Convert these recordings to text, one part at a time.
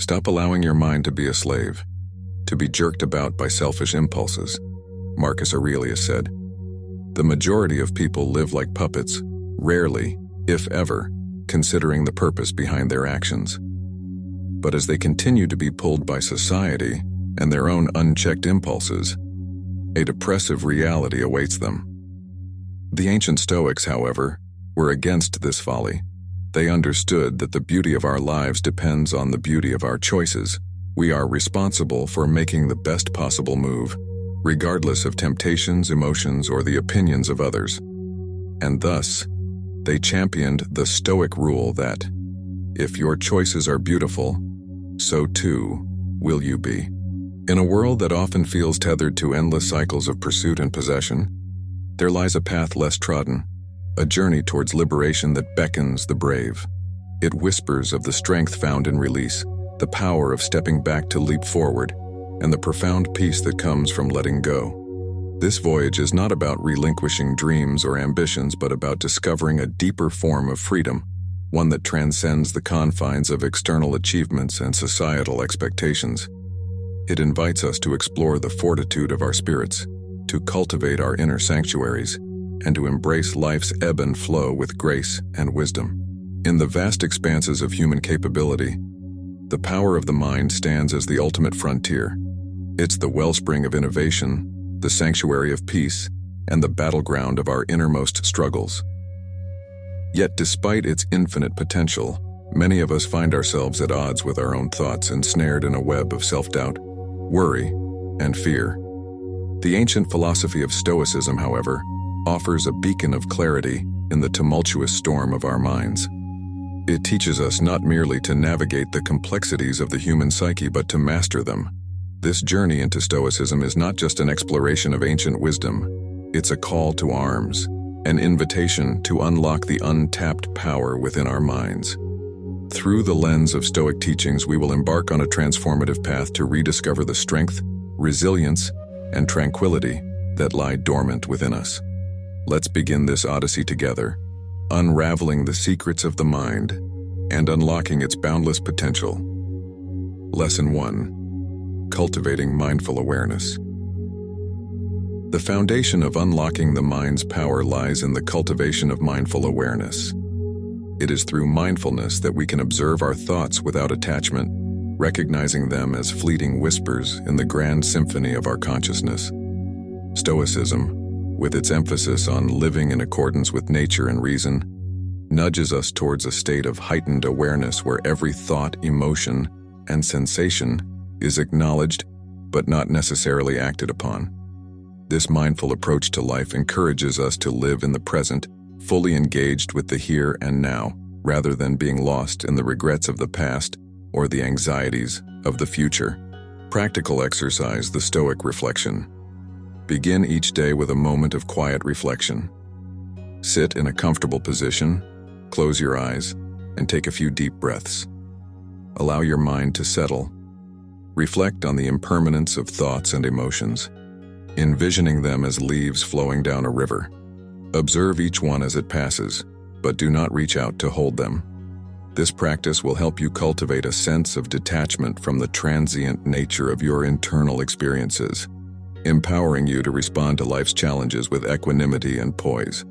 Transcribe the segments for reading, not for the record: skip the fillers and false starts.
Stop allowing your mind to be a slave, to be jerked about by selfish impulses. Marcus Aurelius said, "The majority of people live like puppets, rarely, if ever, considering the purpose behind their actions. But as they continue to be pulled by society and their own unchecked impulses, a depressive reality awaits them." The ancient Stoics, however, were against this folly. They understood that the beauty of our lives depends on the beauty of our choices. We are responsible for making the best possible move, regardless of temptations, emotions, or the opinions of others. And thus, they championed the Stoic rule that, if your choices are beautiful, so too will you be. In a world that often feels tethered to endless cycles of pursuit and possession, there lies a path less trodden, a journey towards liberation that beckons the brave. It whispers of the strength found in release, the power of stepping back to leap forward, and the profound peace that comes from letting go. This voyage is not about relinquishing dreams or ambitions, but about discovering a deeper form of freedom, one that transcends the confines of external achievements and societal expectations. It invites us to explore the fortitude of our spirits, to cultivate our inner sanctuaries, and to embrace life's ebb and flow with grace and wisdom. In the vast expanses of human capability, the power of the mind stands as the ultimate frontier. It's the wellspring of innovation, the sanctuary of peace, and the battleground of our innermost struggles. Yet despite its infinite potential, many of us find ourselves at odds with our own thoughts, ensnared in a web of self-doubt, worry, and fear. The ancient philosophy of Stoicism, however, offers a beacon of clarity in the tumultuous storm of our minds. It teaches us not merely to navigate the complexities of the human psyche, but to master them. This journey into Stoicism is not just an exploration of ancient wisdom, it's a call to arms, an invitation to unlock the untapped power within our minds. Through the lens of Stoic teachings, we will embark on a transformative path to rediscover the strength, resilience, and tranquility that lie dormant within us. Let's begin this odyssey together, unraveling the secrets of the mind and unlocking its boundless potential. Lesson 1. Cultivating mindful awareness. The foundation of unlocking the mind's power lies in the cultivation of mindful awareness. It is through mindfulness that we can observe our thoughts without attachment, recognizing them as fleeting whispers in the grand symphony of our consciousness. Stoicism, with its emphasis on living in accordance with nature and reason, nudges us towards a state of heightened awareness where every thought, emotion, and sensation is acknowledged but not necessarily acted upon. This mindful approach to life encourages us to live in the present, fully engaged with the here and now, rather than being lost in the regrets of the past or the anxieties of the future. Practical exercise: the Stoic reflection. Begin each day with a moment of quiet reflection. Sit in a comfortable position, close your eyes, and take a few deep breaths. Allow your mind to settle. Reflect on the impermanence of thoughts and emotions, envisioning them as leaves flowing down a river. Observe each one as it passes, but do not reach out to hold them. This practice will help you cultivate a sense of detachment from the transient nature of your internal experiences, empowering you to respond to life's challenges with equanimity and poise.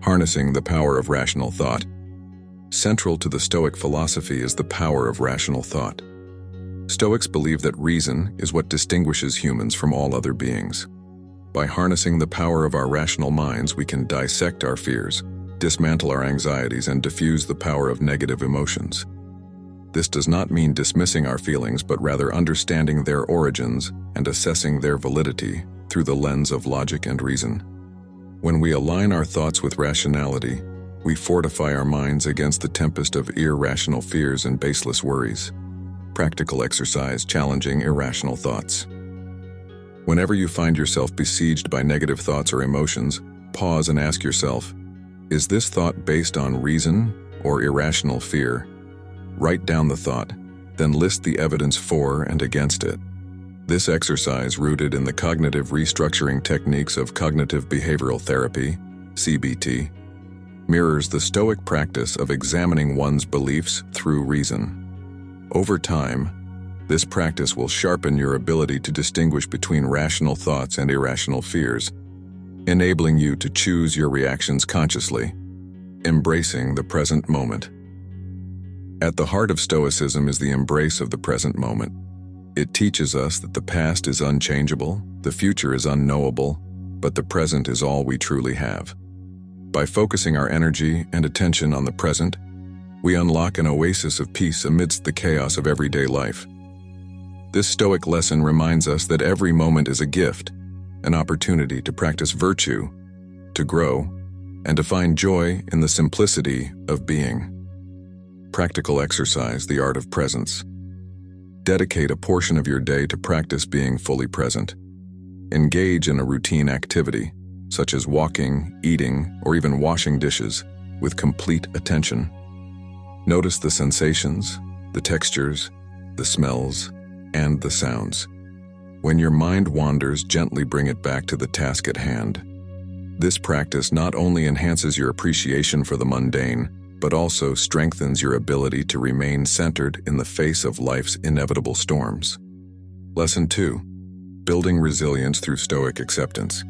Harnessing the power of rational thought. Central to the Stoic philosophy is the power of rational thought. Stoics believe that reason is what distinguishes humans from all other beings. By harnessing the power of our rational minds, we can dissect our fears, dismantle our anxieties, and diffuse the power of negative emotions. This does not mean dismissing our feelings, but rather understanding their origins and assessing their validity through the lens of logic and reason. When we align our thoughts with rationality, we fortify our minds against the tempest of irrational fears and baseless worries. Practical exercise: challenging irrational thoughts. Whenever you find yourself besieged by negative thoughts or emotions, pause and ask yourself, is this thought based on reason or irrational fear? Write down the thought, then list the evidence for and against it. This exercise, rooted in the cognitive restructuring techniques of cognitive behavioral therapy, CBT, mirrors the Stoic practice of examining one's beliefs through reason. Over time, this practice will sharpen your ability to distinguish between rational thoughts and irrational fears, enabling you to choose your reactions consciously, embracing the present moment. At the heart of Stoicism is the embrace of the present moment. It teaches us that the past is unchangeable, the future is unknowable, but the present is all we truly have. By focusing our energy and attention on the present, we unlock an oasis of peace amidst the chaos of everyday life. This Stoic lesson reminds us that every moment is a gift, an opportunity to practice virtue, to grow, and to find joy in the simplicity of being. Practical exercise, the art of presence. Dedicate a portion of your day to practice being fully present. Engage in a routine activity, such as walking, eating, or even washing dishes, with complete attention. Notice the sensations, the textures, the smells, and the sounds. When your mind wanders, gently bring it back to the task at hand. This practice not only enhances your appreciation for the mundane, but also strengthens your ability to remain centered in the face of life's inevitable storms. Lesson 2. Building resilience through Stoic acceptance.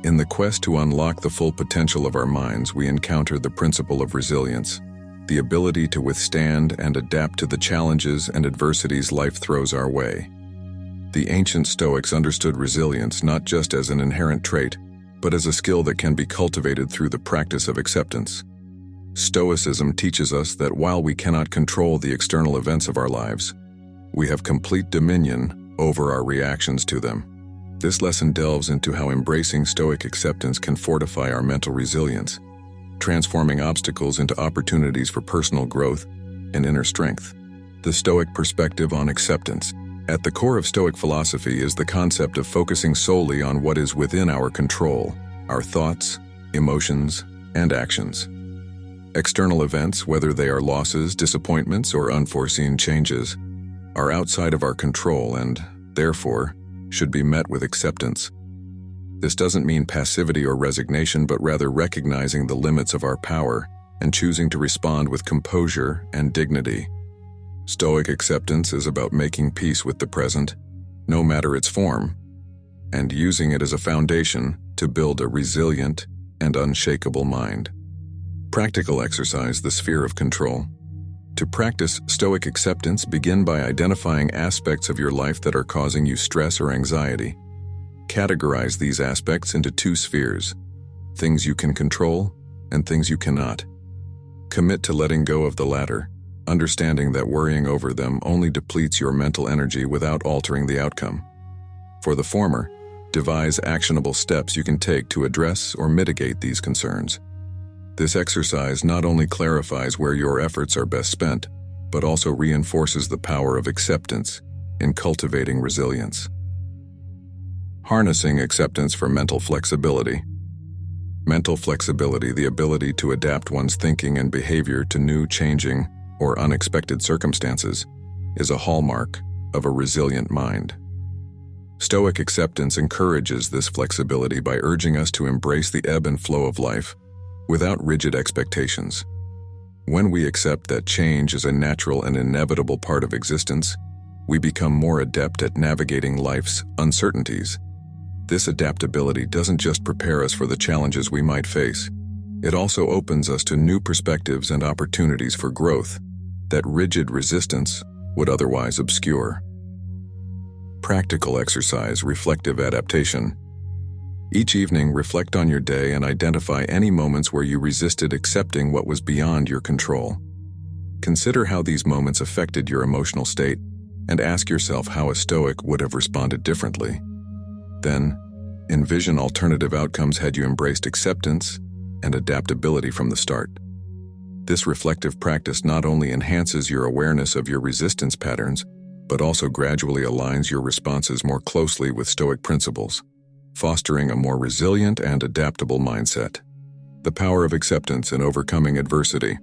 In the quest to unlock the full potential of our minds, we encounter the principle of resilience, the ability to withstand and adapt to the challenges and adversities life throws our way. The ancient Stoics understood resilience not just as an inherent trait, but as a skill that can be cultivated through the practice of acceptance. Stoicism teaches us that while we cannot control the external events of our lives, we have complete dominion over our reactions to them. This lesson delves into how embracing Stoic acceptance can fortify our mental resilience, transforming obstacles into opportunities for personal growth and inner strength. The Stoic perspective on acceptance. At the core of Stoic philosophy is the concept of focusing solely on what is within our control, our thoughts, emotions, and actions. External events, whether they are losses, disappointments, or unforeseen changes, are outside of our control and, therefore, should be met with acceptance. This doesn't mean passivity or resignation, but rather recognizing the limits of our power and choosing to respond with composure and dignity. Stoic acceptance is about making peace with the present, no matter its form, and using it as a foundation to build a resilient and unshakable mind. Practical exercise, the sphere of control. To practice Stoic acceptance, begin by identifying aspects of your life that are causing you stress or anxiety. Categorize these aspects into two spheres: things you can control and things you cannot. Commit to letting go of the latter, understanding that worrying over them only depletes your mental energy without altering the outcome. For the former, devise actionable steps you can take to address or mitigate these concerns. This exercise not only clarifies where your efforts are best spent, but also reinforces the power of acceptance in cultivating resilience. Harnessing acceptance for mental flexibility. Mental flexibility, the ability to adapt one's thinking and behavior to new, changing, or unexpected circumstances, is a hallmark of a resilient mind. Stoic acceptance encourages this flexibility by urging us to embrace the ebb and flow of life without rigid expectations. When we accept that change is a natural and inevitable part of existence, we become more adept at navigating life's uncertainties. This adaptability doesn't just prepare us for the challenges we might face, it also opens us to new perspectives and opportunities for growth that rigid resistance would otherwise obscure. Practical exercise, reflective adaptation. Each evening, reflect on your day and identify any moments where you resisted accepting what was beyond your control. Consider how these moments affected your emotional state and ask yourself how a Stoic would have responded differently. Then, envision alternative outcomes had you embraced acceptance and adaptability from the start. This reflective practice not only enhances your awareness of your resistance patterns, but also gradually aligns your responses more closely with Stoic principles, fostering a more resilient and adaptable mindset. The power of acceptance in overcoming adversity.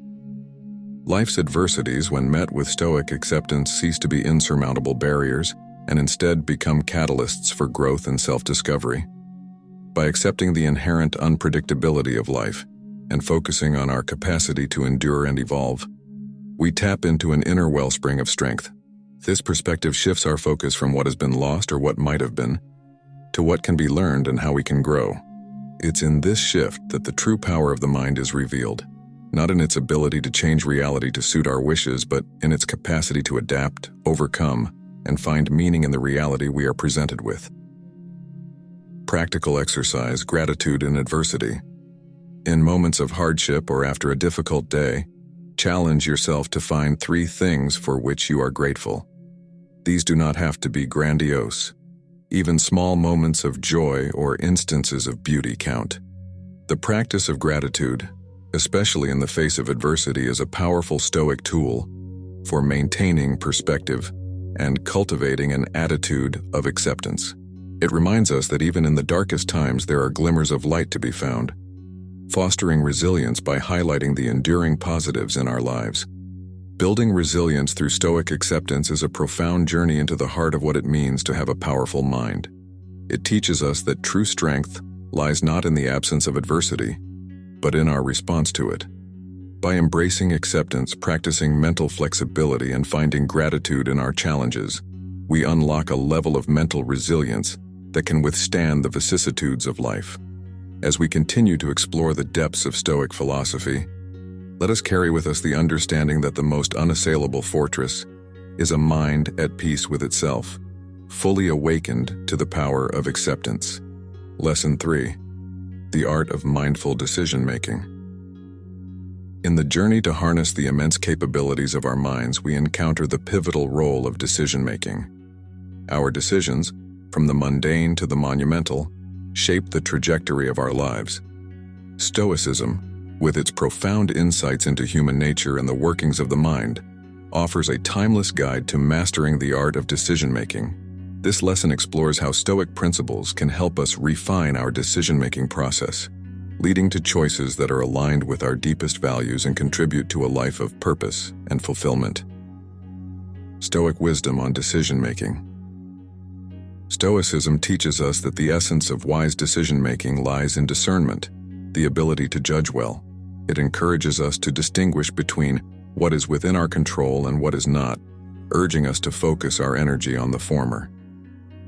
Life's adversities, when met with Stoic acceptance, cease to be insurmountable barriers and instead become catalysts for growth and self-discovery. By accepting the inherent unpredictability of life and focusing on our capacity to endure and evolve, we tap into an inner wellspring of strength. This perspective shifts our focus from what has been lost or what might have been, to what can be learned and how we can grow. It's in this shift that the true power of the mind is revealed, not in its ability to change reality to suit our wishes, but in its capacity to adapt, overcome, and find meaning in the reality we are presented with. Practical exercise: gratitude in adversity. In moments of hardship or after a difficult day, challenge yourself to find 3 things for which you are grateful. These do not have to be grandiose. Even small moments of joy or instances of beauty count. The practice of gratitude, especially in the face of adversity, is a powerful Stoic tool for maintaining perspective and cultivating an attitude of acceptance. It reminds us that even in the darkest times there are glimmers of light to be found, fostering resilience by highlighting the enduring positives in our lives. Building resilience through Stoic acceptance is a profound journey into the heart of what it means to have a powerful mind. It teaches us that true strength lies not in the absence of adversity, but in our response to it. By embracing acceptance, practicing mental flexibility, and finding gratitude in our challenges, we unlock a level of mental resilience that can withstand the vicissitudes of life. As we continue to explore the depths of Stoic philosophy, let us carry with us the understanding that the most unassailable fortress is a mind at peace with itself, fully awakened to the power of acceptance. Lesson 3: The art of mindful decision-making. In the journey to harness the immense capabilities of our minds, we encounter the pivotal role of decision-making. Our decisions, from the mundane to the monumental, shape the trajectory of our lives. Stoicism, with its profound insights into human nature and the workings of the mind, offers a timeless guide to mastering the art of decision-making. This lesson explores how Stoic principles can help us refine our decision-making process, leading to choices that are aligned with our deepest values and contribute to a life of purpose and fulfillment. Stoic wisdom on decision-making. Stoicism teaches us that the essence of wise decision-making lies in discernment, the ability to judge well. It encourages us to distinguish between what is within our control and what is not, urging us to focus our energy on the former.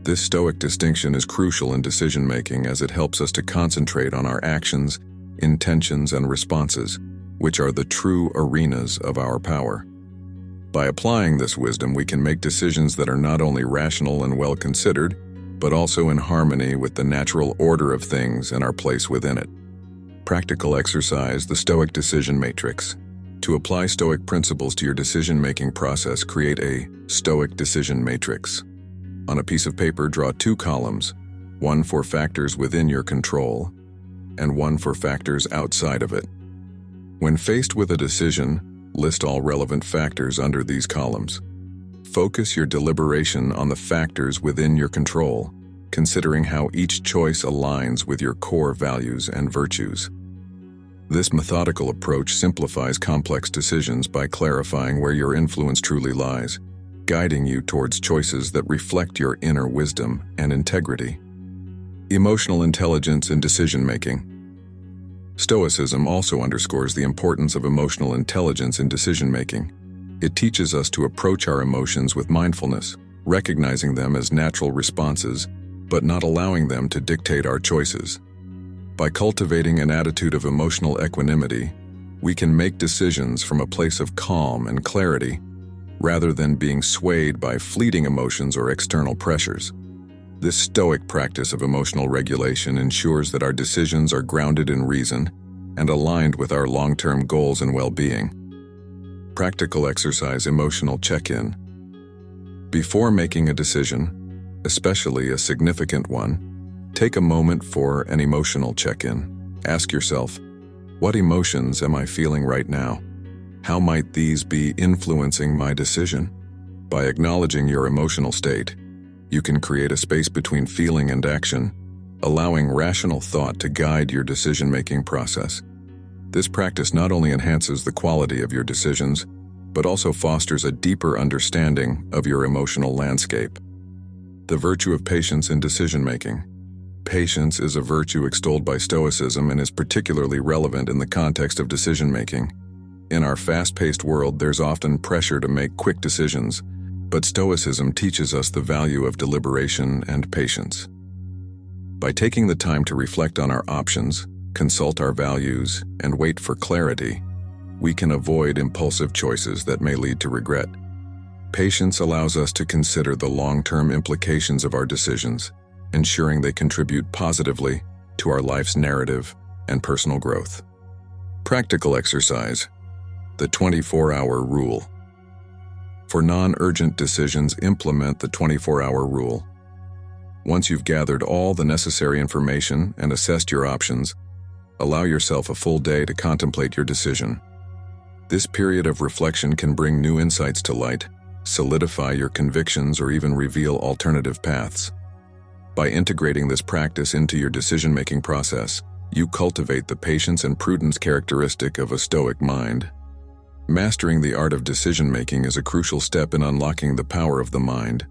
This Stoic distinction is crucial in decision-making as it helps us to concentrate on our actions, intentions, and responses, which are the true arenas of our power. By applying this wisdom, we can make decisions that are not only rational and well-considered, but also in harmony with the natural order of things and our place within it. Practical exercise: the Stoic Decision Matrix. To apply Stoic principles to your decision-making process, create a Stoic Decision Matrix. On a piece of paper, draw 2 columns, one for factors within your control and one for factors outside of it. When faced with a decision, list all relevant factors under these columns. Focus your deliberation on the factors within your control, considering how each choice aligns with your core values and virtues. This methodical approach simplifies complex decisions by clarifying where your influence truly lies, guiding you towards choices that reflect your inner wisdom and integrity. Emotional intelligence in decision-making. Stoicism also underscores the importance of emotional intelligence in decision-making. It teaches us to approach our emotions with mindfulness, recognizing them as natural responses, but not allowing them to dictate our choices. By cultivating an attitude of emotional equanimity, we can make decisions from a place of calm and clarity, rather than being swayed by fleeting emotions or external pressures. This Stoic practice of emotional regulation ensures that our decisions are grounded in reason and aligned with our long-term goals and well-being. Practical exercise: emotional check-in. Before making a decision, especially a significant one, take a moment for an emotional check-in. Ask yourself, what emotions am I feeling right now? How might these be influencing my decision? By acknowledging your emotional state, you can create a space between feeling and action, allowing rational thought to guide your decision-making process. This practice not only enhances the quality of your decisions, but also fosters a deeper understanding of your emotional landscape. The virtue of patience in decision-making. Patience is a virtue extolled by Stoicism and is particularly relevant in the context of decision-making. In our fast-paced world, there's often pressure to make quick decisions, but Stoicism teaches us the value of deliberation and patience. By taking the time to reflect on our options, consult our values, and wait for clarity, we can avoid impulsive choices that may lead to regret. Patience allows us to consider the long-term implications of our decisions, ensuring they contribute positively to our life's narrative and personal growth. Practical exercise: the 24-hour rule. For non-urgent decisions, implement the 24-hour rule. Once you've gathered all the necessary information and assessed your options, allow yourself a full day to contemplate your decision. This period of reflection can bring new insights to light, solidify your convictions, or even reveal alternative paths. By integrating this practice into your decision-making process, you cultivate the patience and prudence characteristic of a Stoic mind. Mastering the art of decision-making is a crucial step in unlocking the power of the mind.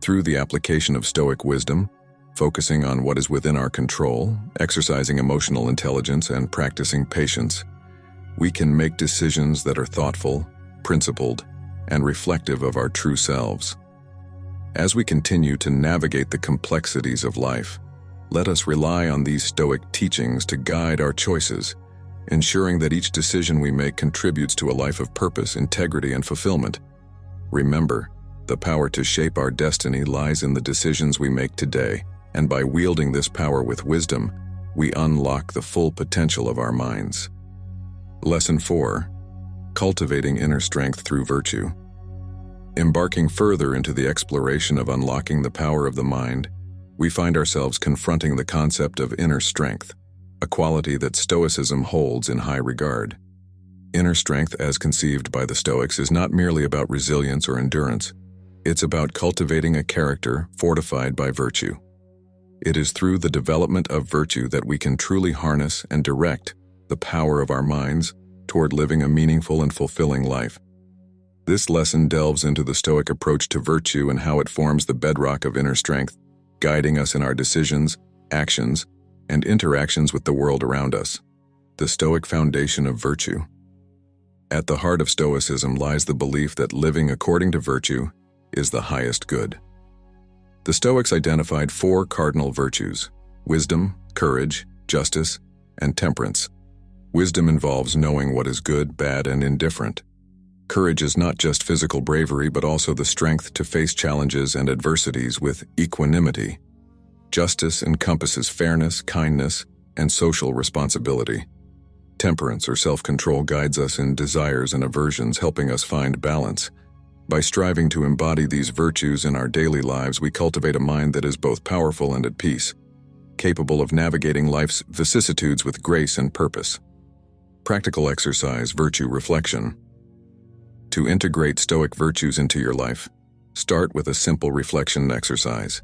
Through the application of Stoic wisdom, focusing on what is within our control, exercising emotional intelligence, and practicing patience, we can make decisions that are thoughtful, principled, and reflective of our true selves. As we continue to navigate the complexities of life, let us rely on these Stoic teachings to guide our choices, ensuring that each decision we make contributes to a life of purpose, integrity, and fulfillment. Remember, the power to shape our destiny lies in the decisions we make today, and by wielding this power with wisdom, we unlock the full potential of our minds. Lesson 4: Cultivating inner strength through virtue. Embarking further into the exploration of unlocking the power of the mind, we find ourselves confronting the concept of inner strength, a quality that Stoicism holds in high regard. Inner strength, as conceived by the Stoics, is not merely about resilience or endurance. It's about cultivating a character fortified by virtue. It is through the development of virtue that we can truly harness and direct the power of our minds toward living a meaningful and fulfilling life. This lesson delves into the Stoic approach to virtue and how it forms the bedrock of inner strength, guiding us in our decisions, actions, and interactions with the world around us. The Stoic foundation of virtue. At the heart of Stoicism lies the belief that living according to virtue is the highest good. The Stoics identified 4 cardinal virtues: wisdom, courage, justice, and temperance. Wisdom involves knowing what is good, bad, and indifferent. Courage is not just physical bravery, but also the strength to face challenges and adversities with equanimity. Justice encompasses fairness, kindness, and social responsibility. Temperance or self-control guides us in desires and aversions, helping us find balance. By striving to embody these virtues in our daily lives, we cultivate a mind that is both powerful and at peace, capable of navigating life's vicissitudes with grace and purpose. Practical exercise: virtue reflection. To integrate Stoic virtues into your life, start with a simple reflection exercise.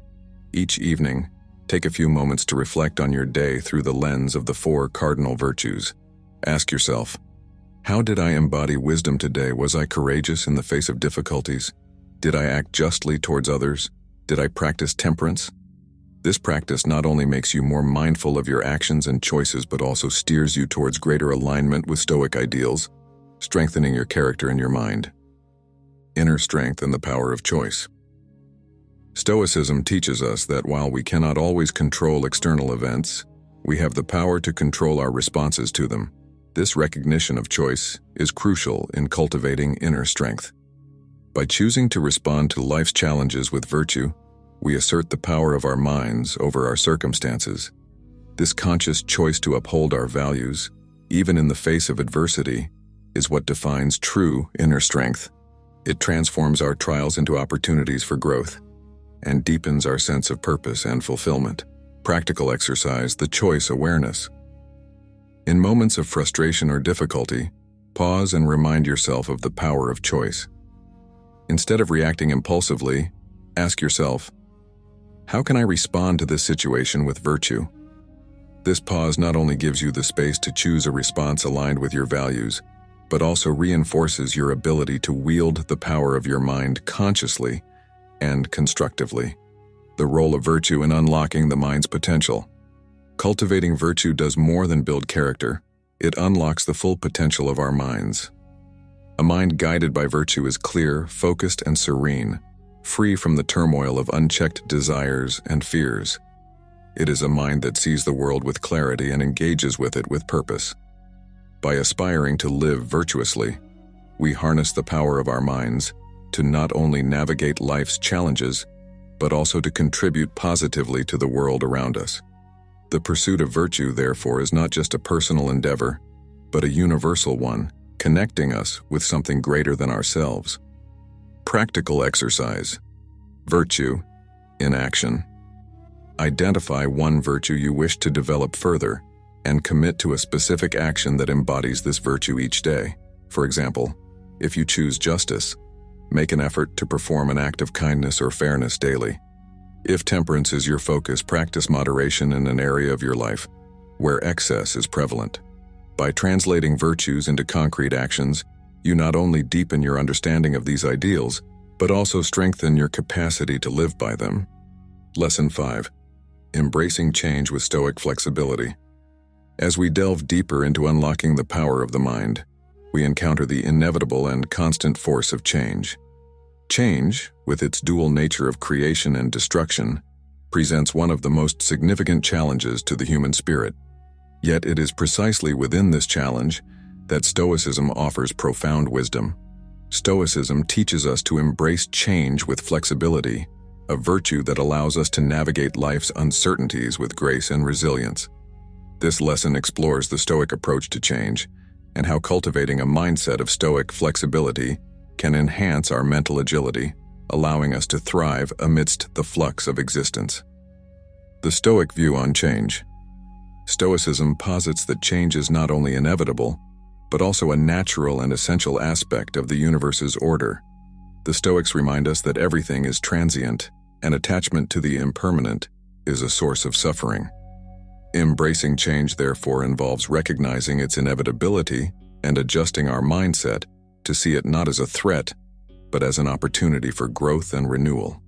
Each evening, take a few moments to reflect on your day through the lens of the 4 cardinal virtues. Ask yourself, how did I embody wisdom today? Was I courageous in the face of difficulties? Did I act justly towards others? Did I practice temperance? This practice not only makes you more mindful of your actions and choices, but also steers you towards greater alignment with Stoic ideals, strengthening your character and your mind. Inner strength and the power of choice. Stoicism teaches us that while we cannot always control external events, we have the power to control our responses to them. This recognition of choice is crucial in cultivating inner strength. By choosing to respond to life's challenges with virtue, we assert the power of our minds over our circumstances. This conscious choice to uphold our values, even in the face of adversity, is what defines true inner strength. It transforms our trials into opportunities for growth and deepens our sense of purpose and fulfillment. Practical exercise: the choice awareness. In moments of frustration or difficulty, pause and remind yourself of the power of choice. Instead of reacting impulsively, ask yourself, how can I respond to this situation with virtue? This pause not only gives you the space to choose a response aligned with your values, but also reinforces your ability to wield the power of your mind consciously and constructively. The role of virtue in unlocking the mind's potential. Cultivating virtue does more than build character. It unlocks the full potential of our minds. A mind guided by virtue is clear, focused, and serene, free from the turmoil of unchecked desires and fears. It is a mind that sees the world with clarity and engages with it with purpose. By aspiring to live virtuously, we harness the power of our minds to not only navigate life's challenges, but also to contribute positively to the world around us. The pursuit of virtue, therefore, is not just a personal endeavor, but a universal one, connecting us with something greater than ourselves. Practical exercise. Virtue in action. Identify one virtue you wish to develop further and commit to a specific action that embodies this virtue each day. For example, if you choose justice, make an effort to perform an act of kindness or fairness daily. If temperance is your focus, practice moderation in an area of your life where excess is prevalent. By translating virtues into concrete actions, you not only deepen your understanding of these ideals, but also strengthen your capacity to live by them. Lesson 5. Embracing change with Stoic flexibility. As we delve deeper into unlocking the power of the mind, we encounter the inevitable and constant force of change. Change, with its dual nature of creation and destruction, presents one of the most significant challenges to the human spirit. Yet it is precisely within this challenge that Stoicism offers profound wisdom. Stoicism teaches us to embrace change with flexibility, a virtue that allows us to navigate life's uncertainties with grace and resilience. This lesson explores the Stoic approach to change and how cultivating a mindset of Stoic flexibility can enhance our mental agility, allowing us to thrive amidst the flux of existence. The Stoic view on change. Stoicism posits that change is not only inevitable, but also a natural and essential aspect of the universe's order. The Stoics remind us that everything is transient, and attachment to the impermanent is a source of suffering. Embracing change, therefore, involves recognizing its inevitability and adjusting our mindset to see it not as a threat, but as an opportunity for growth and renewal.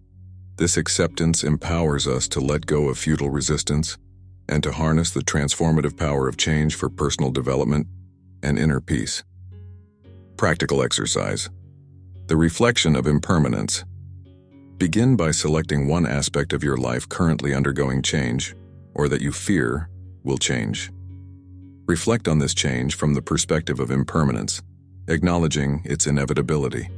This acceptance empowers us to let go of futile resistance and to harness the transformative power of change for personal development and inner peace. Practical exercise. The reflection of impermanence. Begin by selecting one aspect of your life currently undergoing change, or that you fear will change. Reflect on this change from the perspective of impermanence, acknowledging its inevitability.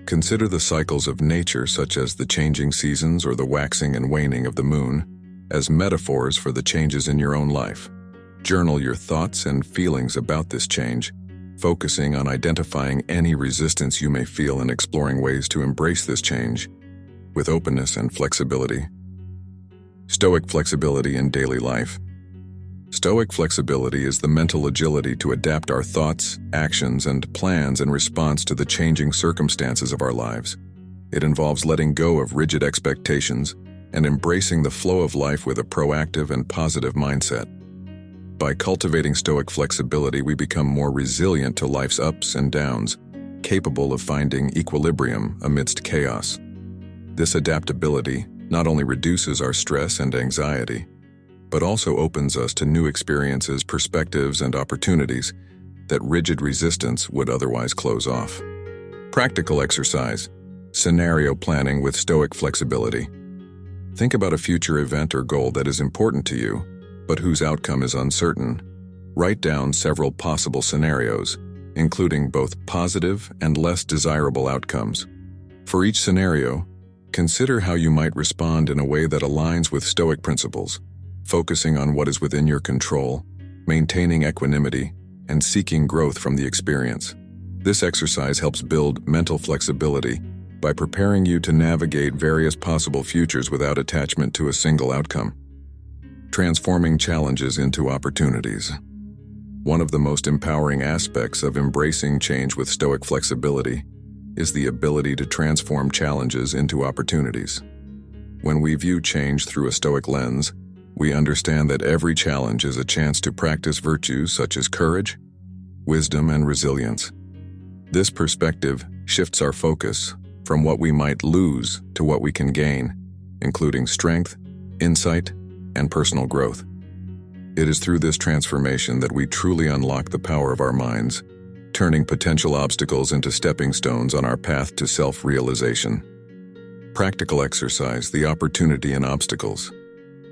Consider the cycles of nature, such as the changing seasons or the waxing and waning of the moon, as metaphors for the changes in your own life. Journal your thoughts and feelings about this change, focusing on identifying any resistance you may feel and exploring ways to embrace this change with openness and flexibility. Stoic flexibility in daily life. Stoic flexibility is the mental agility to adapt our thoughts, actions, and plans in response to the changing circumstances of our lives. It involves letting go of rigid expectations and embracing the flow of life with a proactive and positive mindset. By cultivating Stoic flexibility, we become more resilient to life's ups and downs, capable of finding equilibrium amidst chaos. This adaptability not only reduces our stress and anxiety, but also opens us to new experiences, perspectives, and opportunities that rigid resistance would otherwise close off. Practical exercise. Scenario planning with Stoic flexibility. Think about a future event or goal that is important to you, but whose outcome is uncertain. Write down several possible scenarios, including both positive and less desirable outcomes. For each scenario, consider how you might respond in a way that aligns with Stoic principles, focusing on what is within your control, maintaining equanimity, and seeking growth from the experience. This exercise helps build mental flexibility by preparing you to navigate various possible futures without attachment to a single outcome. Transforming challenges into opportunities. One of the most empowering aspects of embracing change with Stoic flexibility is the ability to transform challenges into opportunities. When we view change through a Stoic lens, we understand that every challenge is a chance to practice virtues such as courage, wisdom, and resilience. This perspective shifts our focus from what we might lose to what we can gain, including strength, insight, and personal growth. It is through this transformation that we truly unlock the power of our minds turning potential obstacles into stepping stones on our path to self-realization. Practical exercise, the opportunity in obstacles.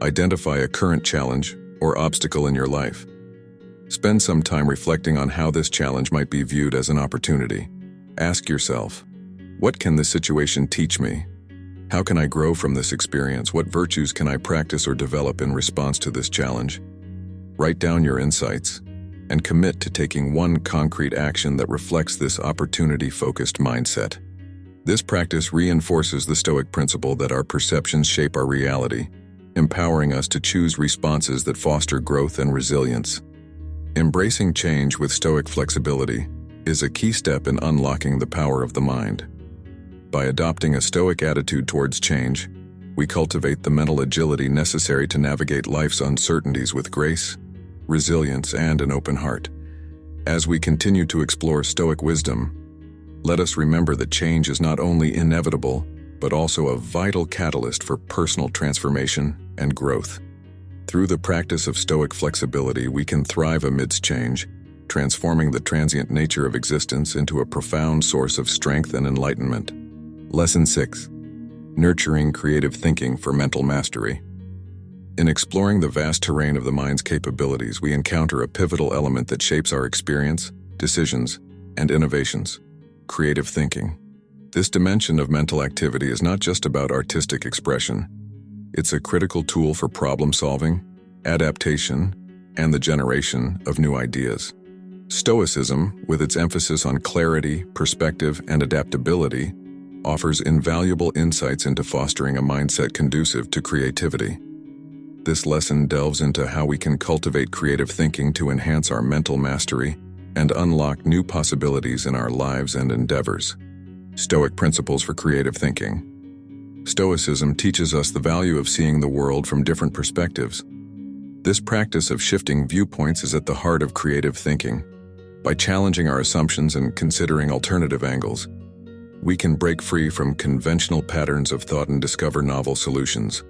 Identify a current challenge or obstacle in your life. Spend some time reflecting on how this challenge might be viewed as an opportunity. Ask yourself, what can this situation teach me? How can I grow from this experience? What virtues can I practice or develop in response to this challenge? Write down your insights and commit to taking one concrete action that reflects this opportunity-focused mindset. This practice reinforces the Stoic principle that our perceptions shape our reality, empowering us to choose responses that foster growth and resilience. Embracing change with Stoic flexibility is a key step in unlocking the power of the mind. By adopting a Stoic attitude towards change, we cultivate the mental agility necessary to navigate life's uncertainties with grace, resilience, and an open heart. As we continue to explore Stoic wisdom, let us remember that change is not only inevitable, but also a vital catalyst for personal transformation and growth. Through the practice of Stoic flexibility, we can thrive amidst change, transforming the transient nature of existence into a profound source of strength and enlightenment. Lesson 6. Nurturing creative thinking for mental mastery. In exploring the vast terrain of the mind's capabilities, we encounter a pivotal element that shapes our experience, decisions, and innovations: creative thinking. This dimension of mental activity is not just about artistic expression. It's a critical tool for problem-solving, adaptation, and the generation of new ideas. Stoicism, with its emphasis on clarity, perspective, and adaptability, offers invaluable insights into fostering a mindset conducive to creativity. This lesson delves into how we can cultivate creative thinking to enhance our mental mastery and unlock new possibilities in our lives and endeavors. Stoic principles for creative thinking. Stoicism teaches us the value of seeing the world from different perspectives. This practice of shifting viewpoints is at the heart of creative thinking. By challenging our assumptions and considering alternative angles, we can break free from conventional patterns of thought and discover novel solutions.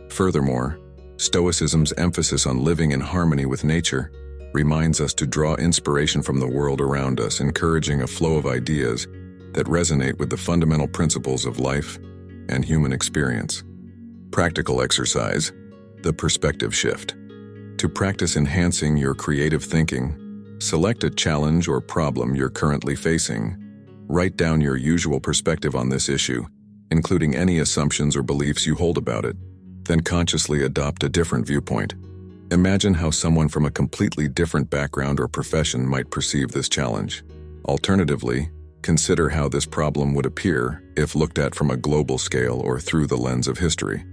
Furthermore, Stoicism's emphasis on living in harmony with nature reminds us to draw inspiration from the world around us, encouraging a flow of ideas that resonate with the fundamental principles of life and human experience. Practical exercise, the perspective shift. To practice enhancing your creative thinking, select a challenge or problem you're currently facing. Write down your usual perspective on this issue, including any assumptions or beliefs you hold about it. Then consciously adopt a different viewpoint. Imagine how someone from a completely different background or profession might perceive this challenge. Alternatively, consider how this problem would appear if looked at from a global scale or through the lens of history.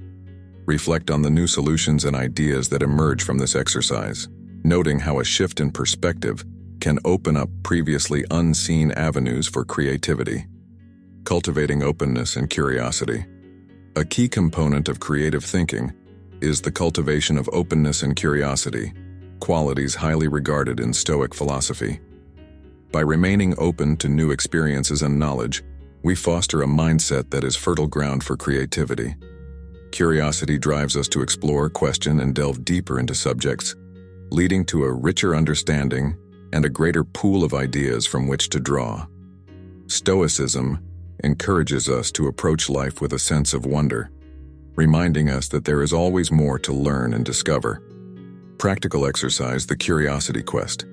Reflect on the new solutions and ideas that emerge from this exercise, noting how a shift in perspective can open up previously unseen avenues for creativity. Cultivating openness and curiosity. A key component of creative thinking is the cultivation of openness and curiosity, qualities highly regarded in Stoic philosophy. By remaining open to new experiences and knowledge, we foster a mindset that is fertile ground for creativity. Curiosity drives us to explore, question, and delve deeper into subjects, leading to a richer understanding and a greater pool of ideas from which to draw. Stoicism encourages us to approach life with a sense of wonder, reminding us that there is always more to learn and discover. Practical exercise, the curiosity quest.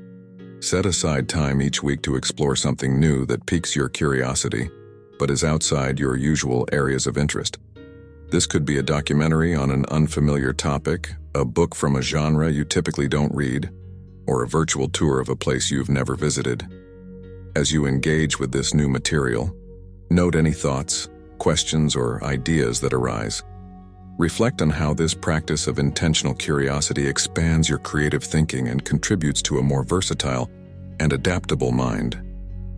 Set aside time each week to explore something new that piques your curiosity, but is outside your usual areas of interest. This could be a documentary on an unfamiliar topic, a book from a genre you typically don't read, or a virtual tour of a place you've never visited. As you engage with this new material, note any thoughts, questions, or ideas that arise. Reflect on how this practice of intentional curiosity expands your creative thinking and contributes to a more versatile and adaptable mind.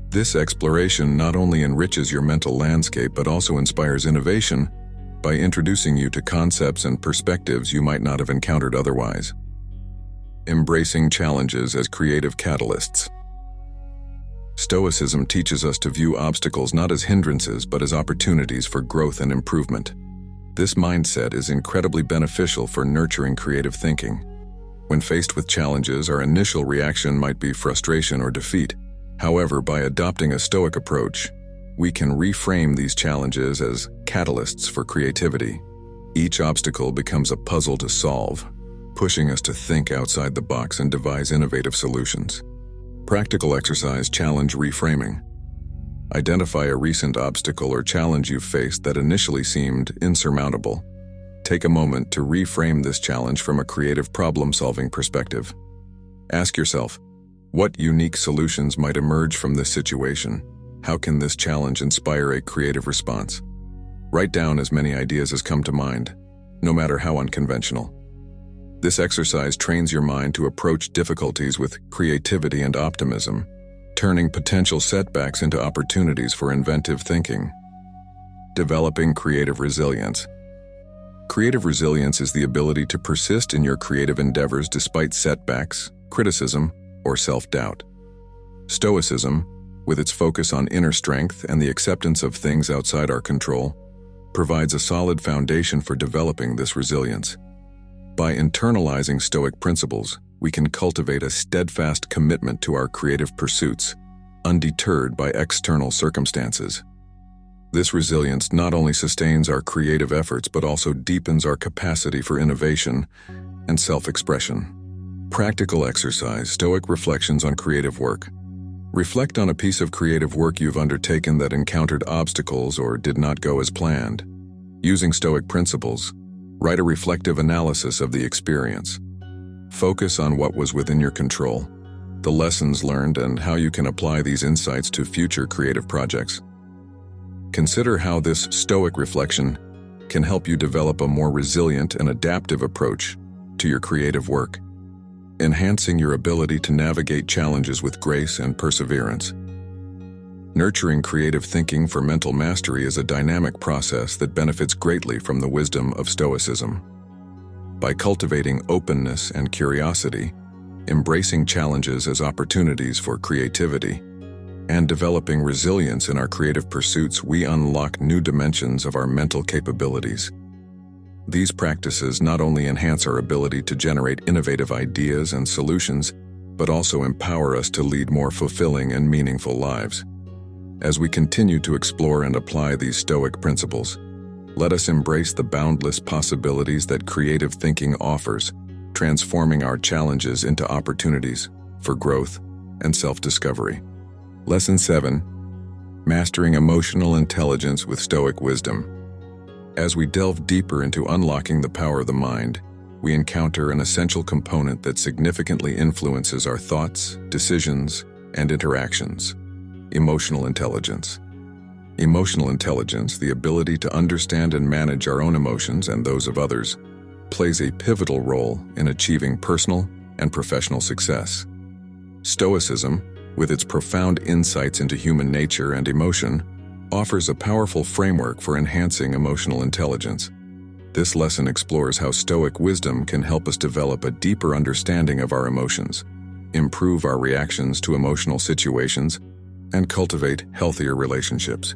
This exploration not only enriches your mental landscape but also inspires innovation by introducing you to concepts and perspectives you might not have encountered otherwise. Embracing challenges as creative catalysts. Stoicism teaches us to view obstacles not as hindrances but as opportunities for growth and improvement. This mindset is incredibly beneficial for nurturing creative thinking. When faced with challenges, our initial reaction might be frustration or defeat. However, by adopting a Stoic approach, we can reframe these challenges as catalysts for creativity. Each obstacle becomes a puzzle to solve, pushing us to think outside the box and devise innovative solutions. Practical exercise challenge reframing. Identify a recent obstacle or challenge you've faced that initially seemed insurmountable. Take a moment to reframe this challenge from a creative problem-solving perspective. Ask yourself, what unique solutions might emerge from this situation? How can this challenge inspire a creative response? Write down as many ideas as come to mind, no matter how unconventional. This exercise trains your mind to approach difficulties with creativity and optimism, turning potential setbacks into opportunities for inventive thinking. Developing creative resilience. Creative resilience is the ability to persist in your creative endeavors despite setbacks, criticism, or self-doubt. Stoicism, with its focus on inner strength and the acceptance of things outside our control, provides a solid foundation for developing this resilience. By internalizing Stoic principles, we can cultivate a steadfast commitment to our creative pursuits, undeterred by external circumstances. This resilience not only sustains our creative efforts but also deepens our capacity for innovation and self-expression. Practical exercise, Stoic reflections on creative work. Reflect on a piece of creative work you've undertaken that encountered obstacles or did not go as planned. Using Stoic principles, write a reflective analysis of the experience. Focus on what was within your control, the lessons learned, and how you can apply these insights to future creative projects. Consider how this Stoic reflection can help you develop a more resilient and adaptive approach to your creative work, enhancing your ability to navigate challenges with grace and perseverance. Nurturing creative thinking for mental mastery is a dynamic process that benefits greatly from the wisdom of Stoicism. By cultivating openness and curiosity, embracing challenges as opportunities for creativity, and developing resilience in our creative pursuits, we unlock new dimensions of our mental capabilities. These practices not only enhance our ability to generate innovative ideas and solutions, but also empower us to lead more fulfilling and meaningful lives. As we continue to explore and apply these Stoic principles, let us embrace the boundless possibilities that creative thinking offers, transforming our challenges into opportunities for growth and self-discovery. Lesson 7. Mastering Emotional Intelligence with Stoic Wisdom. As we delve deeper into unlocking the power of the mind, we encounter an essential component that significantly influences our thoughts, decisions, and interactions: emotional intelligence. Emotional intelligence, the ability to understand and manage our own emotions and those of others, plays a pivotal role in achieving personal and professional success. Stoicism, with its profound insights into human nature and emotion, offers a powerful framework for enhancing emotional intelligence. This lesson explores how Stoic wisdom can help us develop a deeper understanding of our emotions, improve our reactions to emotional situations, and cultivate healthier relationships.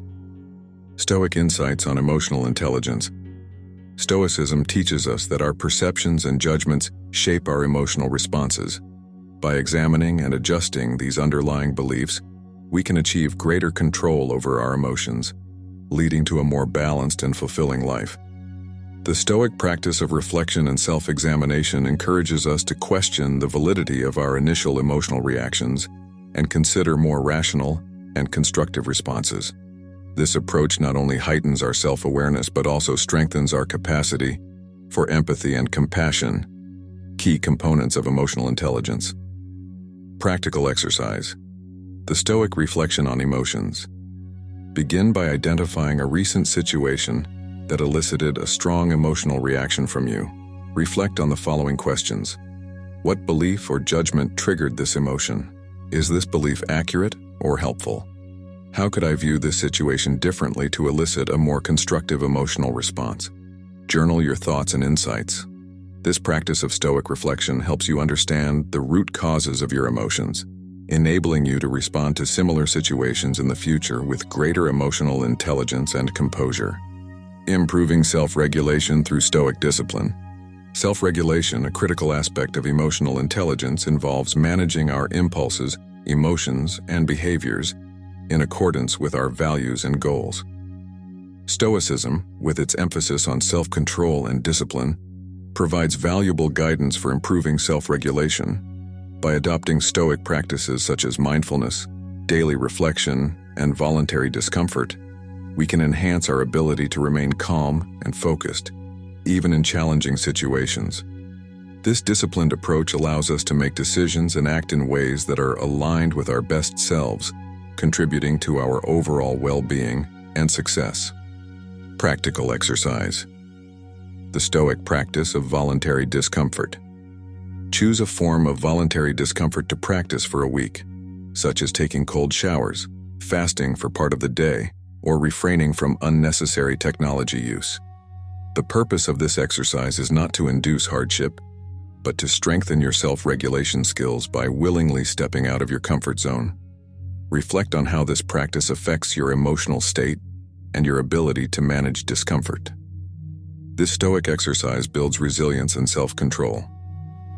Stoic insights on emotional intelligence. Stoicism teaches us that our perceptions and judgments shape our emotional responses. By examining and adjusting these underlying beliefs, we can achieve greater control over our emotions, leading to a more balanced and fulfilling life. The Stoic practice of reflection and self-examination encourages us to question the validity of our initial emotional reactions and consider more rational and constructive responses. This approach not only heightens our self-awareness but also strengthens our capacity for empathy and compassion, key components of emotional intelligence. Practical exercise. The Stoic reflection on emotions. Begin by identifying a recent situation that elicited a strong emotional reaction from you. Reflect on the following questions. What belief or judgment triggered this emotion? Is this belief accurate or helpful? How could I view this situation differently to elicit a more constructive emotional response? Journal your thoughts and insights. This practice of Stoic reflection helps you understand the root causes of your emotions, enabling you to respond to similar situations in the future with greater emotional intelligence and composure. Improving self-regulation through Stoic discipline. Self-regulation, a critical aspect of emotional intelligence, involves managing our impulses emotions, and behaviors in accordance with our values and goals. Stoicism, with its emphasis on self-control and discipline, provides valuable guidance for improving self-regulation. By adopting Stoic practices such as mindfulness, daily reflection, and voluntary discomfort, we can enhance our ability to remain calm and focused, even in challenging situations. This disciplined approach allows us to make decisions and act in ways that are aligned with our best selves, contributing to our overall well-being and success. Practical exercise. The Stoic practice of voluntary discomfort. Choose a form of voluntary discomfort to practice for a week, such as taking cold showers, fasting for part of the day, or refraining from unnecessary technology use. The purpose of this exercise is not to induce hardship, but to strengthen your self-regulation skills by willingly stepping out of your comfort zone. Reflect on how this practice affects your emotional state and your ability to manage discomfort. This Stoic exercise builds resilience and self-control,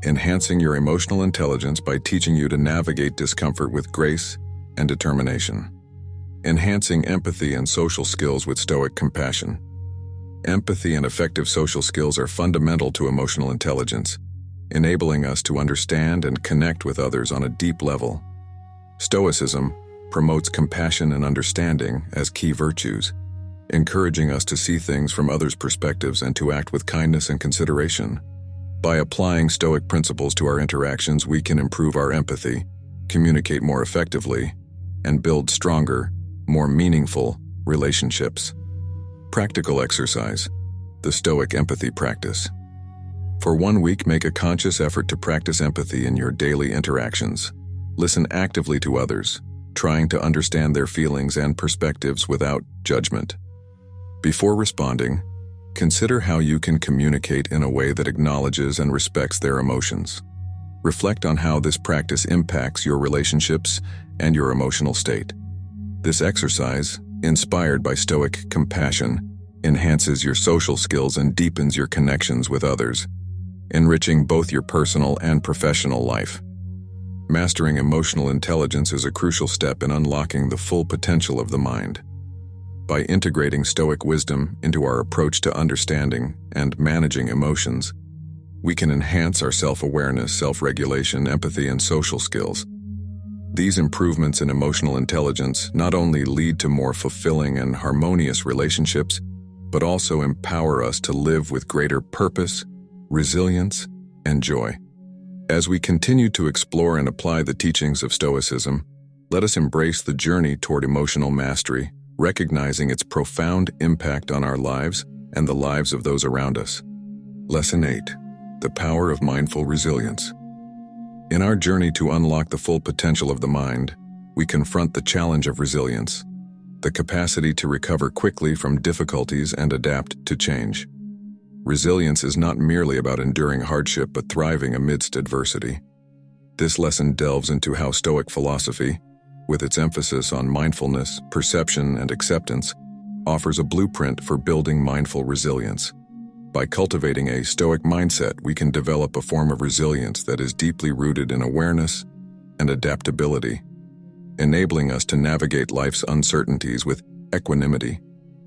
enhancing your emotional intelligence by teaching you to navigate discomfort with grace and determination. Enhancing empathy and social skills with Stoic compassion. Empathy and effective social skills are fundamental to emotional intelligence, enabling us to understand and connect with others on a deep level. Stoicism promotes compassion and understanding as key virtues, encouraging us to see things from others' perspectives and to act with kindness and consideration. By applying Stoic principles to our interactions, we can improve our empathy, communicate more effectively, and build stronger, more meaningful relationships. Practical exercise. The Stoic empathy practice. For 1 week, make a conscious effort to practice empathy in your daily interactions. Listen actively to others, trying to understand their feelings and perspectives without judgment. Before responding, consider how you can communicate in a way that acknowledges and respects their emotions. Reflect on how this practice impacts your relationships and your emotional state. This exercise, inspired by Stoic compassion, enhances your social skills and deepens your connections with others, enriching both your personal and professional life. Mastering emotional intelligence is a crucial step in unlocking the full potential of the mind. By integrating Stoic wisdom into our approach to understanding and managing emotions, we can enhance our self-awareness, self-regulation, empathy, and social skills. These improvements in emotional intelligence not only lead to more fulfilling and harmonious relationships, but also empower us to live with greater purpose, resilience, and joy. As we continue to explore and apply the teachings of Stoicism, let us embrace the journey toward emotional mastery, recognizing its profound impact on our lives and the lives of those around us. Lesson 8. The power of mindful resilience. In our journey to unlock the full potential of the mind, we confront the challenge of resilience, the capacity to recover quickly from difficulties and adapt to change. Resilience is not merely about enduring hardship but thriving amidst adversity. This lesson delves into how Stoic philosophy, with its emphasis on mindfulness, perception, and acceptance, offers a blueprint for building mindful resilience. By cultivating a Stoic mindset, we can develop a form of resilience that is deeply rooted in awareness and adaptability, enabling us to navigate life's uncertainties with equanimity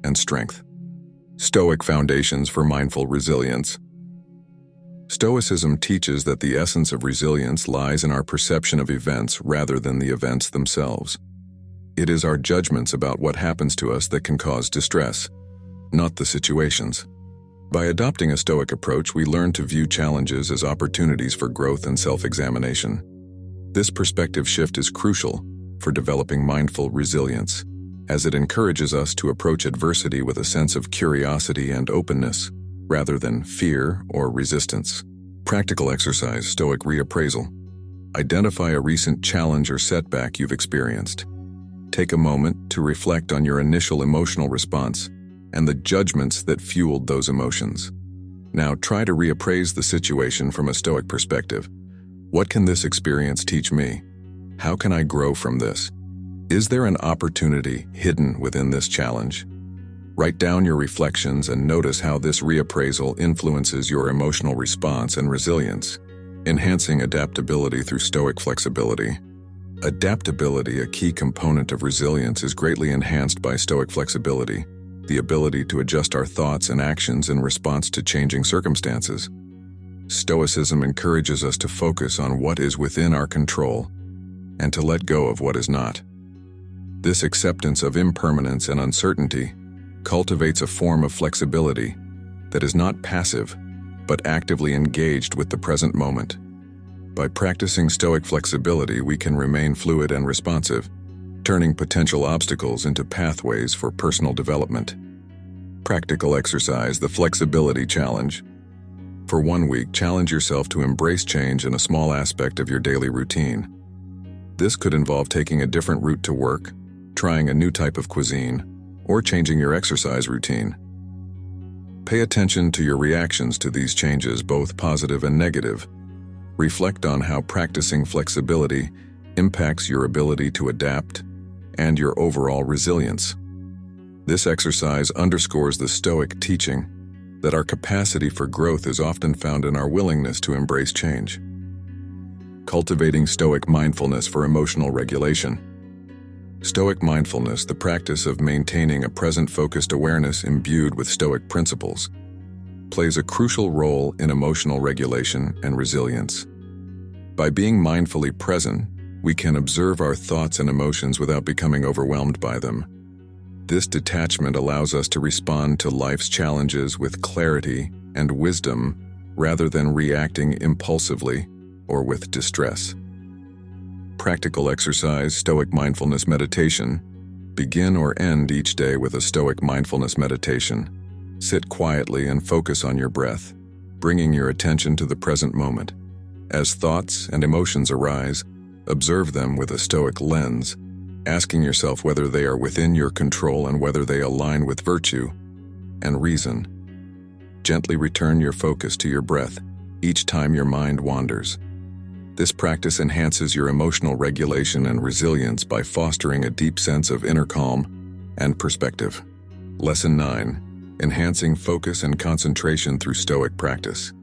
and strength. Stoic foundations for mindful resilience. Stoicism teaches that the essence of resilience lies in our perception of events rather than the events themselves. It is our judgments about what happens to us that can cause distress, not the situations. By adopting a Stoic approach, we learn to view challenges as opportunities for growth and self-examination. This perspective shift is crucial for developing mindful resilience, as it encourages us to approach adversity with a sense of curiosity and openness, rather than fear or resistance. Practical exercise. Stoic reappraisal. Identify a recent challenge or setback you've experienced. Take a moment to reflect on your initial emotional response and the judgments that fueled those emotions. Now try to reappraise the situation from a Stoic perspective. What can this experience teach me? How can I grow from this? Is there an opportunity hidden within this challenge? Write down your reflections and notice how this reappraisal influences your emotional response and resilience, enhancing adaptability through Stoic flexibility. Adaptability, a key component of resilience, is greatly enhanced by Stoic flexibility, the ability to adjust our thoughts and actions in response to changing circumstances. Stoicism encourages us to focus on what is within our control and to let go of what is not. This acceptance of impermanence and uncertainty cultivates a form of flexibility that is not passive, but actively engaged with the present moment. By practicing Stoic flexibility, we can remain fluid and responsive, turning potential obstacles into pathways for personal development. Practical exercise, the flexibility challenge. For 1 week, challenge yourself to embrace change in a small aspect of your daily routine. This could involve taking a different route to work, trying a new type of cuisine, or changing your exercise routine. Pay attention to your reactions to these changes, both positive and negative. Reflect on how practicing flexibility impacts your ability to adapt and your overall resilience. This exercise underscores the Stoic teaching that our capacity for growth is often found in our willingness to embrace change. Cultivating Stoic mindfulness for emotional regulation. Stoic mindfulness, the practice of maintaining a present-focused awareness imbued with Stoic principles, plays a crucial role in emotional regulation and resilience. By being mindfully present, we can observe our thoughts and emotions without becoming overwhelmed by them. This detachment allows us to respond to life's challenges with clarity and wisdom rather than reacting impulsively or with distress. Practical exercise, Stoic mindfulness meditation. Begin or end each day with a Stoic mindfulness meditation. Sit quietly and focus on your breath, bringing your attention to the present moment. As thoughts and emotions arise, observe them with a Stoic lens, asking yourself whether they are within your control and whether they align with virtue and reason. Gently return your focus to your breath each time your mind wanders. This practice enhances your emotional regulation and resilience by fostering a deep sense of inner calm and perspective. Lesson 9. Enhancing focus and concentration through Stoic practice.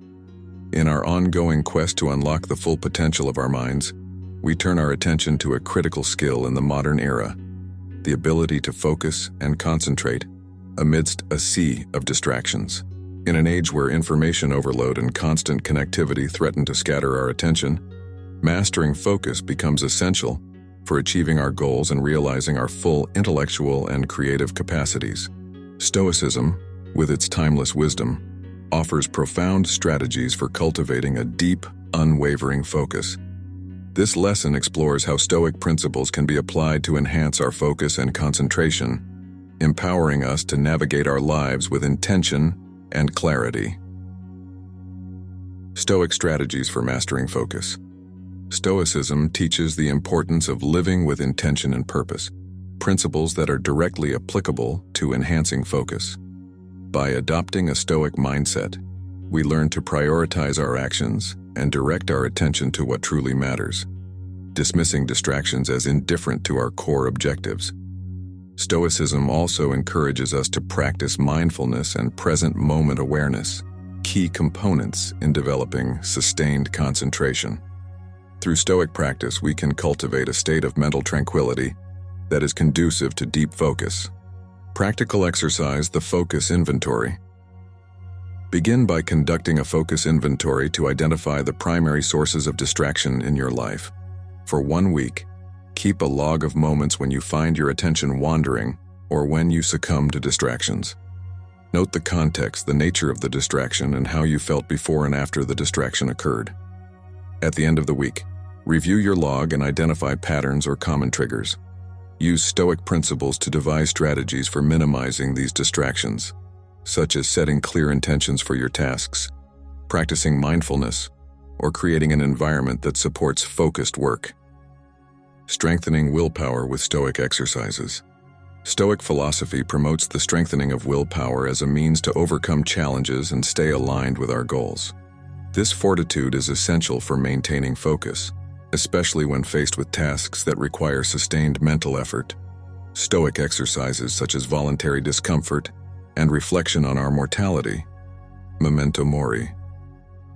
In our ongoing quest to unlock the full potential of our minds, we turn our attention to a critical skill in the modern era, the ability to focus and concentrate amidst a sea of distractions. In an age where information overload and constant connectivity threaten to scatter our attention, mastering focus becomes essential for achieving our goals and realizing our full intellectual and creative capacities. Stoicism, with its timeless wisdom, offers profound strategies for cultivating a deep, unwavering focus. This lesson explores how Stoic principles can be applied to enhance our focus and concentration, empowering us to navigate our lives with intention and clarity. Stoic strategies for mastering focus. Stoicism teaches the importance of living with intention and purpose, principles that are directly applicable to enhancing focus. By adopting a Stoic mindset, we learn to prioritize our actions and direct our attention to what truly matters, dismissing distractions as indifferent to our core objectives. Stoicism also encourages us to practice mindfulness and present moment awareness, key components in developing sustained concentration. Through Stoic practice, we can cultivate a state of mental tranquility that is conducive to deep focus. Practical exercise, the focus inventory. Begin by conducting a focus inventory to identify the primary sources of distraction in your life. For 1 week, keep a log of moments when you find your attention wandering or when you succumb to distractions. Note the context, the nature of the distraction, and how you felt before and after the distraction occurred. At the end of the week, review your log and identify patterns or common triggers. Use Stoic principles to devise strategies for minimizing these distractions, such as setting clear intentions for your tasks, practicing mindfulness, or creating an environment that supports focused work. Strengthening willpower with Stoic exercises. Stoic philosophy promotes the strengthening of willpower as a means to overcome challenges and stay aligned with our goals. This fortitude is essential for maintaining focus, especially when faced with tasks that require sustained mental effort. Stoic exercises such as voluntary discomfort and reflection on our mortality, memento mori,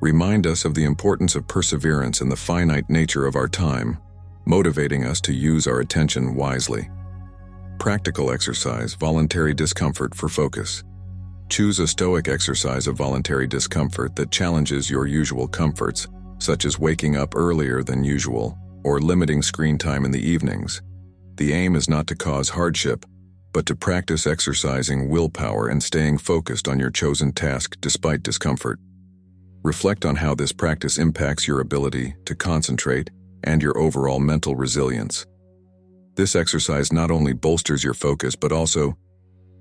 remind us of the importance of perseverance and the finite nature of our time. motivating us to use our attention wisely. Practical exercise, voluntary discomfort for focus. Choose a Stoic exercise of voluntary discomfort that challenges your usual comforts, such as waking up earlier than usual or limiting screen time in the evenings. The aim is not to cause hardship, but to practice exercising willpower and staying focused on your chosen task despite discomfort. Reflect on how this practice impacts your ability to concentrate and your overall mental resilience. This exercise not only bolsters your focus but also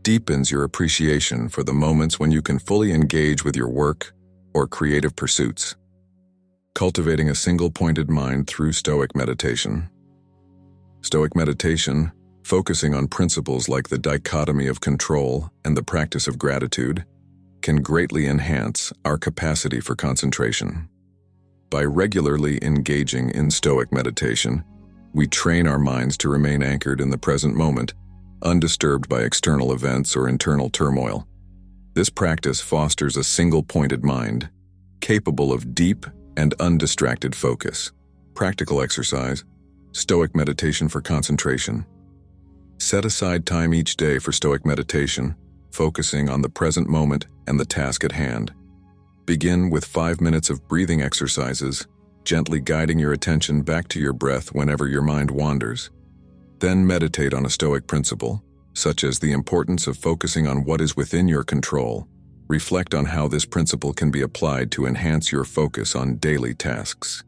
deepens your appreciation for the moments when you can fully engage with your work or creative pursuits. Cultivating a single-pointed mind through Stoic meditation. Stoic meditation, focusing on principles like the dichotomy of control and the practice of gratitude, can greatly enhance our capacity for concentration. By regularly engaging in Stoic meditation, we train our minds to remain anchored in the present moment, undisturbed by external events or internal turmoil. This practice fosters a single-pointed mind, capable of deep and undistracted focus. Practical exercise, Stoic meditation for concentration. Set aside time each day for Stoic meditation, focusing on the present moment and the task at hand. Begin with 5 minutes of breathing exercises, gently guiding your attention back to your breath whenever your mind wanders. Then meditate on a Stoic principle, such as the importance of focusing on what is within your control. Reflect on how this principle can be applied to enhance your focus on daily tasks.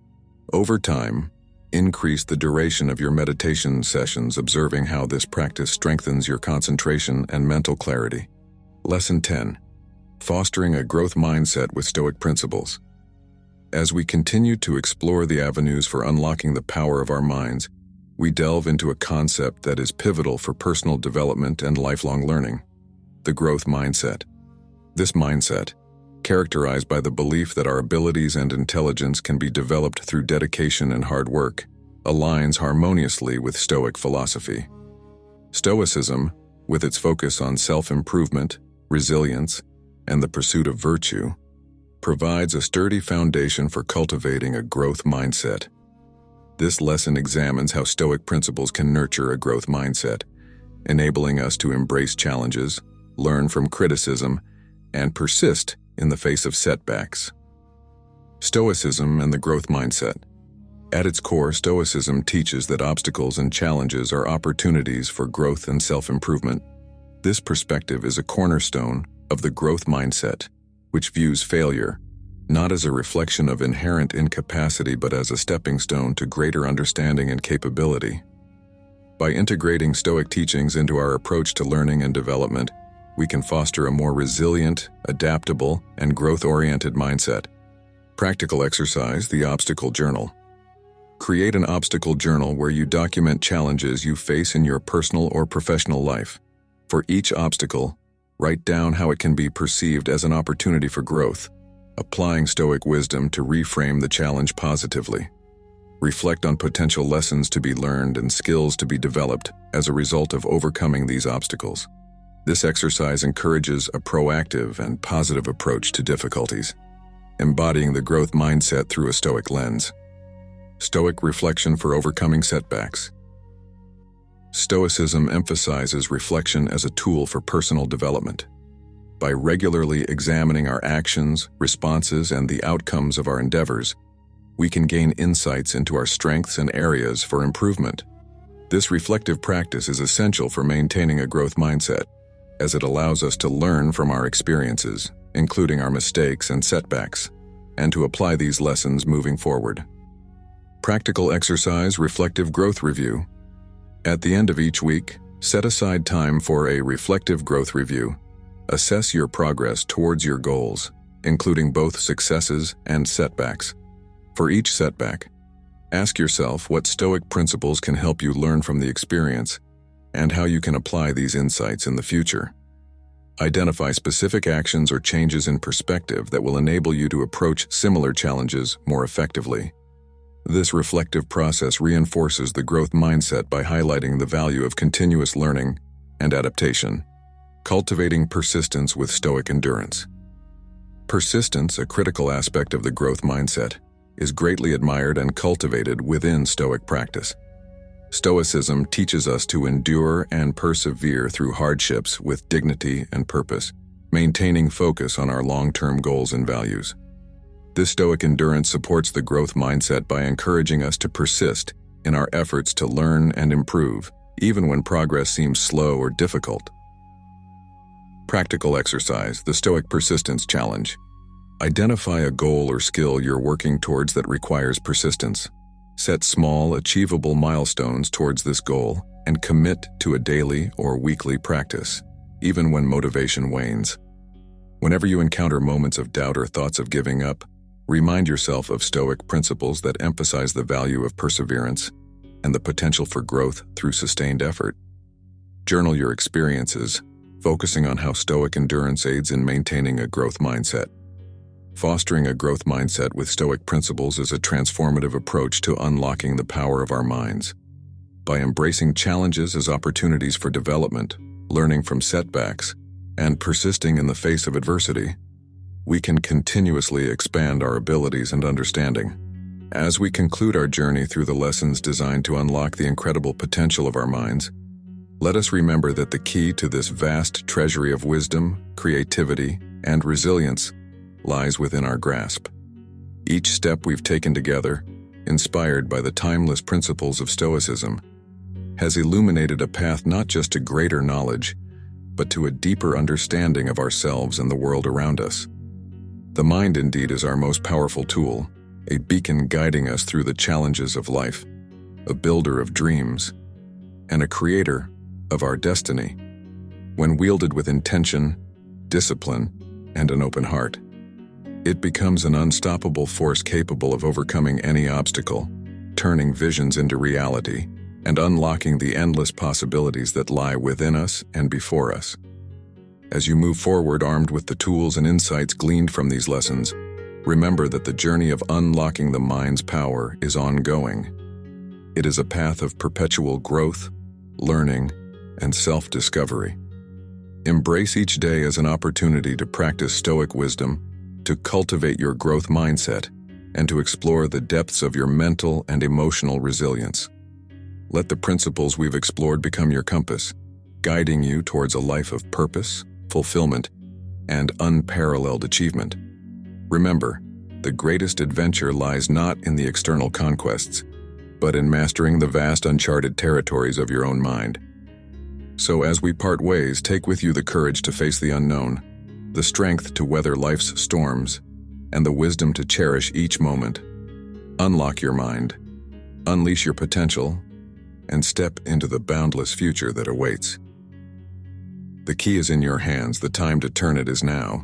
Over time, increase the duration of your meditation sessions, observing how this practice strengthens your concentration and mental clarity. Lesson 10. Fostering a growth mindset with Stoic principles. As we continue to explore the avenues for unlocking the power of our minds, we delve into a concept that is pivotal for personal development and lifelong learning: the growth mindset. This mindset, characterized by the belief that our abilities and intelligence can be developed through dedication and hard work, aligns harmoniously with Stoic philosophy. Stoicism, with its focus on self-improvement, resilience, and the pursuit of virtue, provides a sturdy foundation for cultivating a growth mindset. This lesson examines how Stoic principles can nurture a growth mindset, enabling us to embrace challenges, learn from criticism, and persist in the face of setbacks. Stoicism and the growth mindset. At its core, Stoicism teaches that obstacles and challenges are opportunities for growth and self-improvement. This perspective is a cornerstone of the growth mindset, which views failure not as a reflection of inherent incapacity but as a stepping stone to greater understanding and capability. By integrating Stoic teachings into our approach to learning and development, we can foster a more resilient, adaptable, and growth-oriented mindset. Practical exercise, the obstacle journal. Create an obstacle journal where you document challenges you face in your personal or professional life. For each obstacle, write down how it can be perceived as an opportunity for growth, applying Stoic wisdom to reframe the challenge positively. Reflect on potential lessons to be learned and skills to be developed as a result of overcoming these obstacles. This exercise encourages a proactive and positive approach to difficulties, embodying the growth mindset through a Stoic lens. Stoic reflection for overcoming setbacks. Stoicism emphasizes reflection as a tool for personal development. By regularly examining our actions, responses, and the outcomes of our endeavors, we can gain insights into our strengths and areas for improvement. This reflective practice is essential for maintaining a growth mindset, as it allows us to learn from our experiences, including our mistakes and setbacks, and to apply these lessons moving forward. Practical exercise, reflective growth review. At the end of each week, set aside time for a reflective growth review. Assess your progress towards your goals, including both successes and setbacks. For each setback, ask yourself what Stoic principles can help you learn from the experience and how you can apply these insights in the future. Identify specific actions or changes in perspective that will enable you to approach similar challenges more effectively. This reflective process reinforces the growth mindset by highlighting the value of continuous learning and adaptation. Cultivating persistence with Stoic endurance. Persistence, a critical aspect of the growth mindset, is greatly admired and cultivated within Stoic practice. Stoicism teaches us to endure and persevere through hardships with dignity and purpose, maintaining focus on our long-term goals and values. This Stoic endurance supports the growth mindset by encouraging us to persist in our efforts to learn and improve, even when progress seems slow or difficult. Practical exercise, the Stoic Persistence Challenge. Identify a goal or skill you're working towards that requires persistence. Set small, achievable milestones towards this goal and commit to a daily or weekly practice, even when motivation wanes. Whenever you encounter moments of doubt or thoughts of giving up, remind yourself of Stoic principles that emphasize the value of perseverance and the potential for growth through sustained effort. Journal your experiences, focusing on how Stoic endurance aids in maintaining a growth mindset. Fostering a growth mindset with Stoic principles is a transformative approach to unlocking the power of our minds. By embracing challenges as opportunities for development, learning from setbacks, and persisting in the face of adversity, we can continuously expand our abilities and understanding. As we conclude our journey through the lessons designed to unlock the incredible potential of our minds, let us remember that the key to this vast treasury of wisdom, creativity, and resilience lies within our grasp. Each step we've taken together, inspired by the timeless principles of Stoicism, has illuminated a path not just to greater knowledge, but to a deeper understanding of ourselves and the world around us. The mind indeed is our most powerful tool, a beacon guiding us through the challenges of life, a builder of dreams, and a creator of our destiny. When wielded with intention, discipline, and an open heart, it becomes an unstoppable force capable of overcoming any obstacle, turning visions into reality, and unlocking the endless possibilities that lie within us and before us. As you move forward armed with the tools and insights gleaned from these lessons, remember that the journey of unlocking the mind's power is ongoing. It is a path of perpetual growth, learning, and self-discovery. Embrace each day as an opportunity to practice Stoic wisdom, to cultivate your growth mindset, and to explore the depths of your mental and emotional resilience. Let the principles we've explored become your compass, guiding you towards a life of purpose, fulfillment, and unparalleled achievement. Remember, the greatest adventure lies not in the external conquests, but in mastering the vast uncharted territories of your own mind. So as we part ways, take with you the courage to face the unknown, the strength to weather life's storms, and the wisdom to cherish each moment. Unlock your mind, unleash your potential, and step into the boundless future that awaits. The key is in your hands, the time to turn it is now.